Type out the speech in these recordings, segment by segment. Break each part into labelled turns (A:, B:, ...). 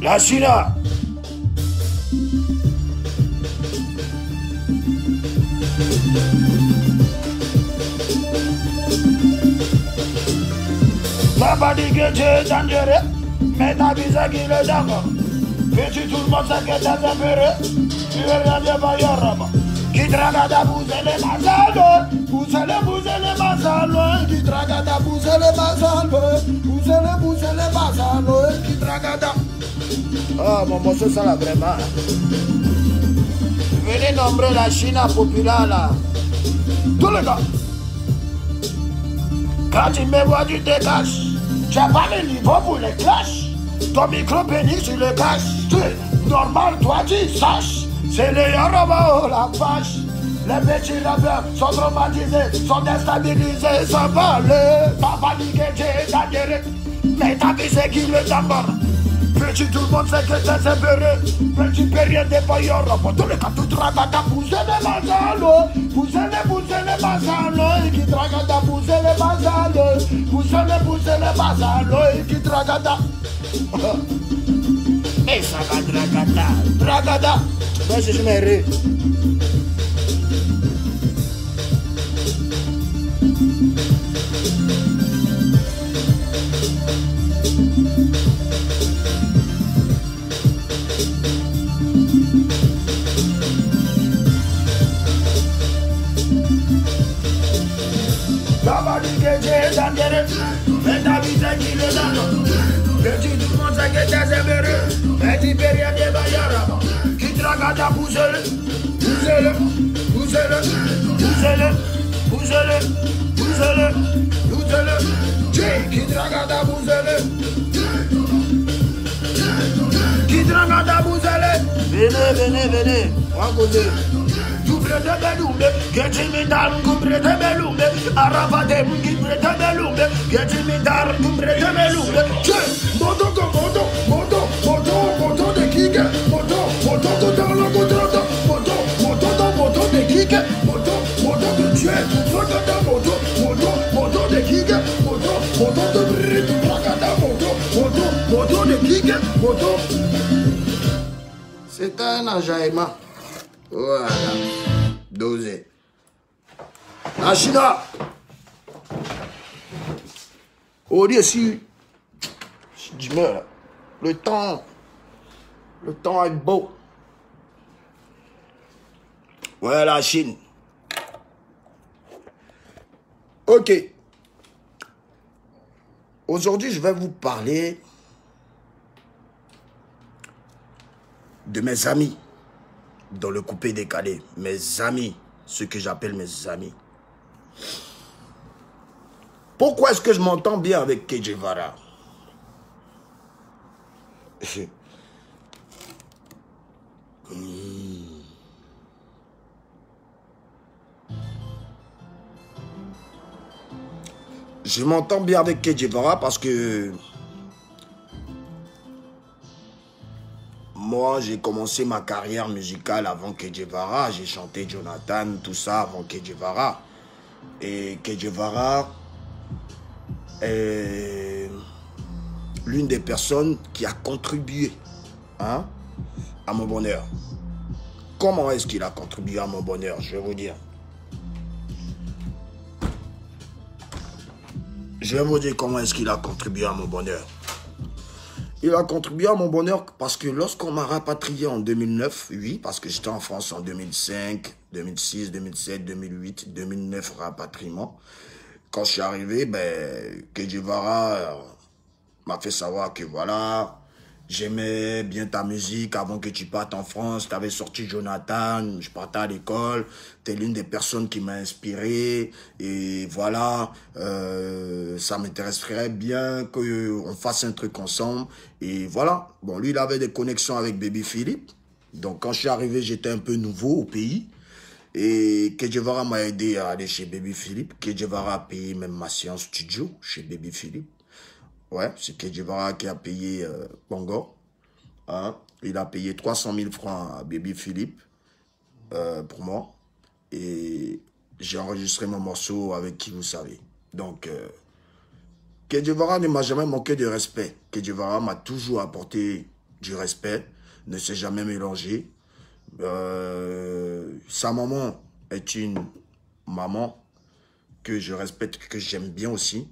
A: La China. Papa dit que tu es dangereux, mais t'as vu ça qu'il est d'accord. Veux-tu tout le monde sait que t'es apeureux? Tu veux rien dire par Yorama. Qui drague à bouser les masalo, bouser les masalo, qui drague à bouser les masalo, bouser les masalo, qui drague à... Oh, mon morceau, ça là, vraiment. Venez nombrer la Chine populaire là. Tous les gars. Quand tu me vois, tu te caches. Tu n'as pas le niveau pour les clashs. Ton micro pénis, tu le caches. Normal, toi, tu saches. C'est les Yoruba, la vache. Les petits rappeurs sont traumatisés, sont déstabilisés, sont volés. Papa dit que tu es dangereux, mais t'as vu c'est qui le tambor. Petit tout le monde sait que t'es sévéré. Petit période de Yoruba. Tous les cas, tout drague à pousser les masalo. Pousser les masalo. Et qui drague à pousser les masalo. Pousser les masalo. Et qui drague à... Et ça va dragada. Dragada. Moi, je me ris. Papa dit que j'ai dangereux, mais t'as vu c'est qui le dangereux. Petit tout le monde sait que t'es sévéreux, mais tu peux rien dire à Yorama. Qui drague à ta pousse-le, pousse-le, pousse-le, pousse-le, pousse-le, pousse-le, pousse-le. Qui drague à ta pousse-le, qui drague à ta pousse-le. Venez, on va causer. Kubrete belumbe, geti mitar kubrete belumbe, arafate kubrete belumbe, geti mitar kubrete belumbe. Moto de kike, moto dans le contrôle, moto de kike, moto de tuer, moto de kike, moto de brûler, moto de kike, moto. C'est un enjaillement. Voilà. Dosé. La Chine. On dit si d'humeur, le temps est beau. Ouais, la Chine. Ok. Aujourd'hui, je vais vous parler de mes amis dans le coupé décalé. Mes amis, ce que j'appelle mes amis. Pourquoi est-ce que je m'entends bien avec Che Guevara? Je m'entends bien avec Che Guevara parce que moi, j'ai commencé ma carrière musicale avant Che Guevara. J'ai chanté Jonathan, tout ça avant Che Guevara. Et Che Guevara est l'une des personnes qui a contribué à mon bonheur. Comment est-ce qu'il a contribué à mon bonheur? Je vais vous dire. Je vais vous dire comment est-ce qu'il a contribué à mon bonheur. Il a contribué à mon bonheur parce que lorsqu'on m'a rapatrié en 2009, oui, parce que j'étais en France en 2005, 2006, 2007, 2008, 2009, rapatriement. Quand je suis arrivé, Che Guevara m'a fait savoir que voilà, j'aimais bien ta musique avant que tu partes en France. Tu avais sorti Jonathan, je partais à l'école. Tu es l'une des personnes qui m'a inspiré. Et voilà, ça m'intéresserait bien qu'on fasse un truc ensemble. Et voilà, bon, lui, il avait des connexions avec Baby Philippe. Donc, quand je suis arrivé, j'étais un peu nouveau au pays. Et Che Guevara m'a aidé à aller chez Baby Philippe. Che Guevara a payé même ma séance studio chez Baby Philippe. Ouais, c'est Che Guevara qui a payé Bongo. Hein? Il a payé 300 000 francs à Baby Philippe pour moi. Et j'ai enregistré mon morceau avec qui vous savez. Donc, Che Guevara ne m'a jamais manqué de respect. Che Guevara m'a toujours apporté du respect, ne s'est jamais mélangé. Sa maman est une maman que je respecte, que j'aime bien aussi,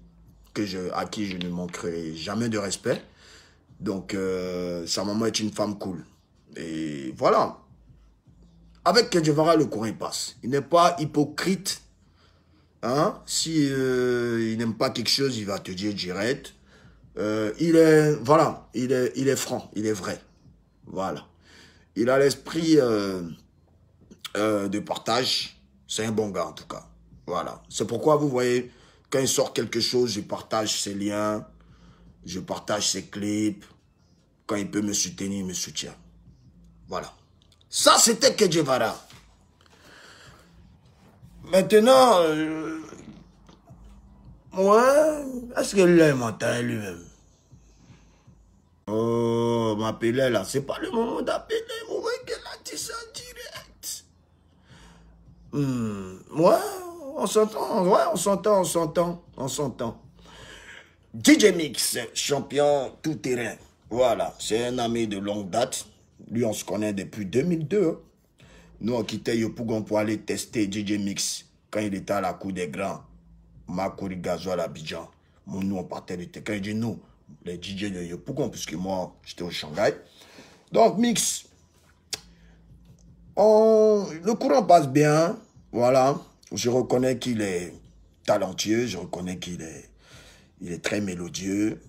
A: à qui je ne manquerai jamais de respect. Donc, sa maman est une femme cool. Et voilà. Avec Che Guevara, le courant il passe. Il n'est pas hypocrite. Hein? Si il n'aime pas quelque chose, il va te dire direct. Voilà, il est franc, il est vrai. Voilà. Il a l'esprit de partage. C'est un bon gars en tout cas. Voilà. C'est pourquoi vous voyez, quand il sort quelque chose, je partage ses liens, je partage ses clips. Quand il peut me soutenir, il me soutient. Voilà. Ça, c'était Che Guevara. Maintenant, ouais, est-ce qu'il l'aime mental lui-même? Oh, m'appeler là, c'est pas le moment d'appeler. Vous voyez qu'elle a dit ça direct. Ouais, on s'entend. DJ Mix, champion tout terrain. Voilà, c'est un ami de longue date. Lui, on se connaît depuis 2002. Hein. Nous, on quittait Yopougon pour aller tester DJ Mix quand il était à la cour des grands. Makori Gazoal à Abidjan. Nous, on partait de quand il dit nous, les DJ de Yopougon, puisque moi, j'étais au Shanghai. Donc, Mix, le courant passe bien. Voilà. Je reconnais qu'il est talentueux. Je reconnais qu'il est très mélodieux.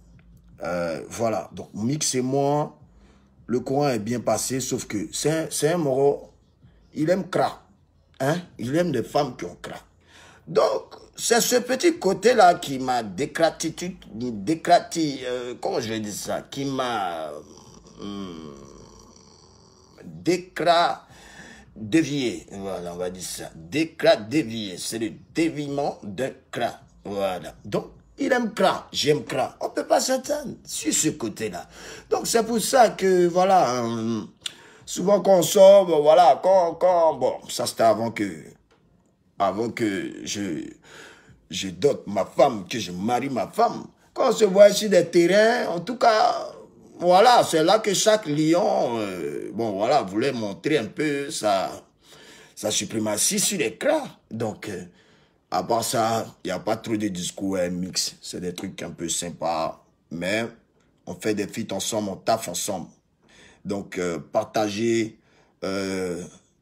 A: Voilà. Donc, Mix et moi, le courant est bien passé, sauf que c'est un moro. Il aime cra. Hein? Il aime des femmes qui ont cra. Donc, c'est ce petit côté-là qui m'a comment je vais dire ça? Qui m'a dévié. Voilà, on va dire ça. Dévié. C'est le déviement d'un cra. Voilà. Donc, il aime cra. J'aime cra. On ne peut pas s'entendre sur ce côté-là. Donc, c'est pour ça que, voilà, souvent quand on sort, bon, voilà, bon, ça c'était avant que je dote ma femme, que je marie ma femme. Quand on se voit sur des terrains, en tout cas, voilà, c'est là que chaque lion, bon, voilà, voulait montrer un peu sa suprématie sur l'écran. Donc, à part ça, il n'y a pas trop de discours mix. C'est des trucs un peu sympas, mais on fait des feats ensemble, on taffe ensemble. Donc, partager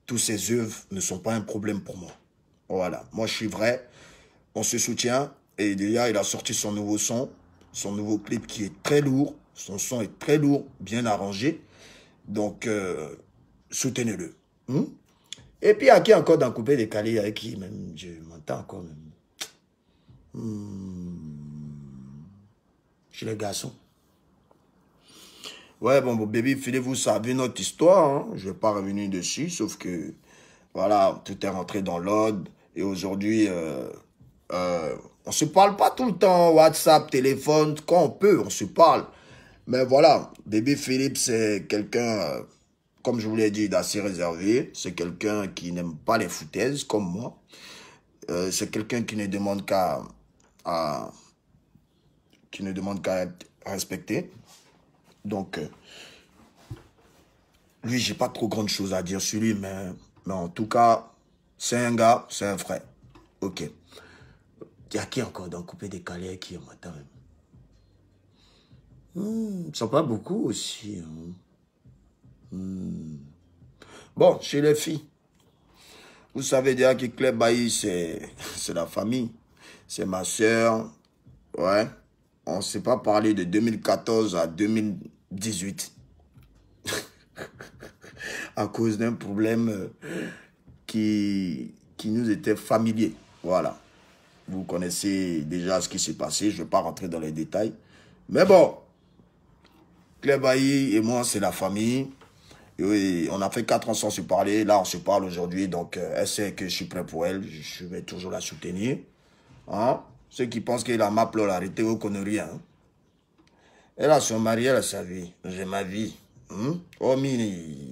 A: tous ces œuvres ne sont pas un problème pour moi. Voilà, moi je suis vrai, on se soutient. Et déjà, il a sorti son nouveau son, son nouveau clip qui est très lourd. Son son est très lourd, bien arrangé. Donc, soutenez-le. Et puis, à qui encore dans Coupé décalé, avec qui même, je m'entends encore même. Chez les garçons. Ouais, bon, baby, Philippe, vous savez notre histoire. Hein? Je ne vais pas revenir dessus, sauf que, voilà, tout est rentré dans l'ordre. Et aujourd'hui, on ne se parle pas tout le temps, WhatsApp, téléphone, quand on peut, on se parle. Mais voilà, bébé Philippe, c'est quelqu'un, comme je vous l'ai dit, d'assez réservé. C'est quelqu'un qui n'aime pas les foutaises, comme moi. C'est quelqu'un qui ne demande qu'à être respecté. Donc, lui, j'ai pas trop grande chose à dire sur lui, mais en tout cas, c'est un gars, c'est un frère. Ok. Il y a qui encore dans Coupé décalé qui m'attend? Ils sont pas beaucoup aussi. Hein. Bon, chez les filles, vous savez déjà que Claire Bailly, c'est la famille. C'est ma soeur. Ouais. On ne s'est pas parlé de 2014 à 2018. À cause d'un problème qui nous était familier. Voilà. Vous connaissez déjà ce qui s'est passé. Je ne vais pas rentrer dans les détails. Mais bon, Claire Bailly et moi, c'est la famille. Et on a fait 4 ans sans se parler. Là, on se parle aujourd'hui. Donc, elle sait que je suis prêt pour elle. Je vais toujours la soutenir. Hein? Ceux qui pensent qu'elle a ma pleure, arrêtez, vous ne connaissez rien. Hein? Elle a son mari, elle a sa vie. J'ai ma vie. Oh, mais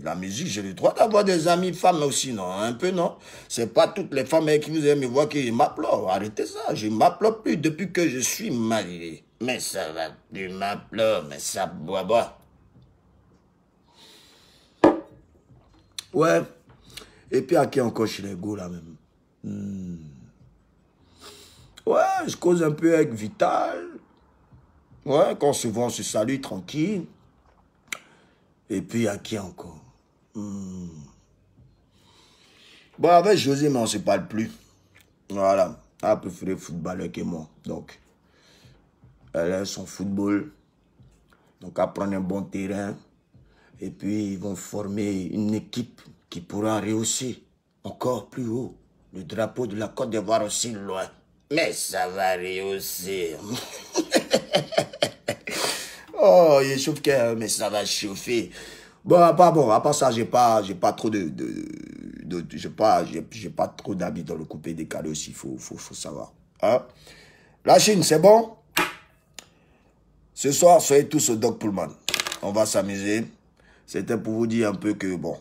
A: la musique, j'ai le droit d'avoir des amis femmes aussi, non? Un peu, non? C'est pas toutes les femmes qui vous aiment me voir qui m'applaudent. Arrêtez ça. Je ne m'applaudis plus depuis que je suis marié. Mais ça va, tu m'applaudis, mais ça boit. Ouais. Et puis à qui encore chez les go là même? Ouais, je cause un peu avec Vital. Ouais, quand on se voit, on se salue tranquille. Et puis à qui encore? Bon, avec José, mais on ne se parle plus. Voilà. Elle a préféré footballeur que moi. Donc, elle a son football. Donc, elle prend un bon terrain. Et puis, ils vont former une équipe qui pourra rehausser encore plus haut le drapeau de la Côte d'Ivoire aussi loin. Mais ça va rehausser. Oh, il chauffe que, mais ça va chauffer. Bon, à part ça, j'ai pas trop j'ai pas trop d'habits dans le coupé décalé aussi, faut savoir. Hein? La Chine, c'est bon? Ce soir, soyez tous au Doc Pullman. On va s'amuser. C'était pour vous dire un peu que, bon,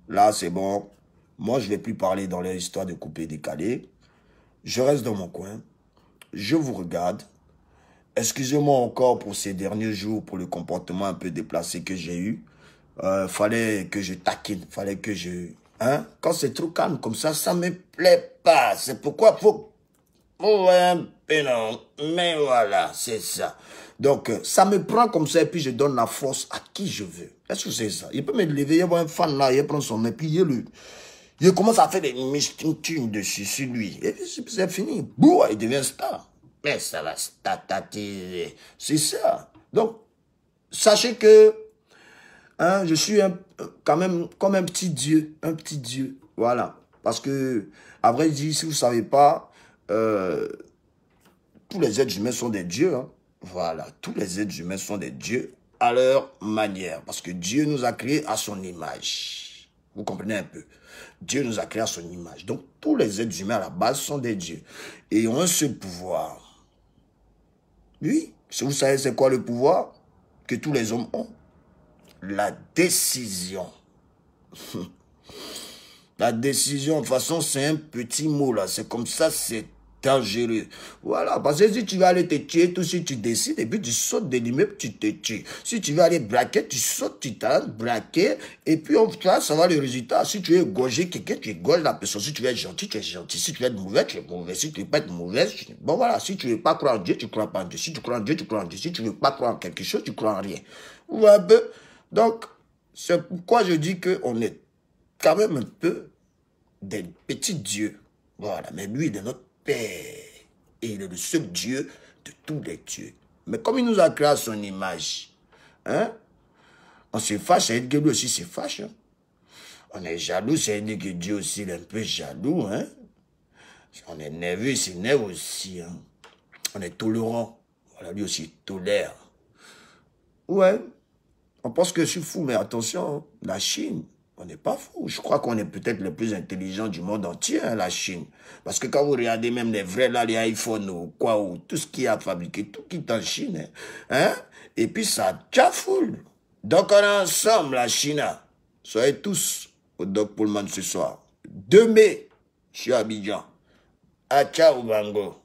A: là, c'est bon. Moi, je ne vais plus parler dans les histoires de coupé décalé. Je reste dans mon coin. Je vous regarde. Excusez-moi encore pour ces derniers jours, pour le comportement un peu déplacé que j'ai eu. Fallait que je taquine, fallait que je... Hein? Quand c'est trop calme comme ça me plaît pas. C'est pourquoi faut... Ouais, un peu non. Mais voilà, c'est ça. Donc, ça me prend comme ça et puis je donne la force à qui je veux. Est-ce que c'est ça? Il peut me lever, il y a un fan là, il prend son nez, puis il commence à faire des mistines dessus sur lui. Et puis c'est fini. Bouh, il devient star. Mais ça va statiser. C'est ça. Donc, sachez que hein, je suis quand même comme un petit dieu. Un petit dieu. Voilà. Parce que, à vrai dire, si vous ne savez pas, tous les êtres humains sont des dieux. Hein. Voilà. Tous les êtres humains sont des dieux à leur manière. Parce que Dieu nous a créés à son image. Vous comprenez un peu? Dieu nous a créés à son image. Donc, tous les êtres humains à la base sont des dieux. Et ont un seul pouvoir. Oui, si vous savez c'est quoi le pouvoir que tous les hommes ont? La décision. La décision, de toute façon, c'est un petit mot là. C'est comme ça, c'est dangereux. Voilà, parce que si tu vas aller te tuer, tout si tu décides, et puis tu sautes de l'immeuble, tu te tues. Si tu vas aller braquer, tu sautes, tu t'as braqué, et puis on va savoir le résultat. Si tu es égorgé quelqu'un, tu égorges la personne. Si tu es gentil, tu es gentil. Si tu es mauvais, tu es mauvais. Si tu ne veux pas être mauvais, bon voilà, si tu ne veux pas croire en Dieu, tu ne crois pas en Dieu. Si tu crois en Dieu, tu crois en Dieu. Si tu ne veux pas croire en quelque chose, tu crois en rien. Ouais, ben, donc, c'est pourquoi je dis qu'on est quand même un peu des petits dieux. Voilà, mais lui, il est notre Père. Et il est le seul Dieu de tous les dieux. Mais comme il nous a créé à son image, hein, on se fâche, ça veut dire que lui aussi se fâche. Hein. On est jaloux, ça veut dire que Dieu aussi est un peu jaloux. Hein. On est nerveux, c'est nerveux aussi. Hein. On est tolérant. Voilà, lui aussi tolère. Ouais, on pense que je suis fou, mais attention, hein, la Chine, on n'est pas fou. Je crois qu'on est peut-être les plus intelligents du monde entier, hein, la Chine. Parce que quand vous regardez même les vrais, là, les iPhones ou quoi, ou tout ce qui a fabriqué, tout qui est en Chine, hein, et puis ça tchafoule. Donc on est ensemble, la Chine. Soyez tous au Doc Pullman ce soir. 2 mai, je suis à Abidjan. Ah, ciao, Bango.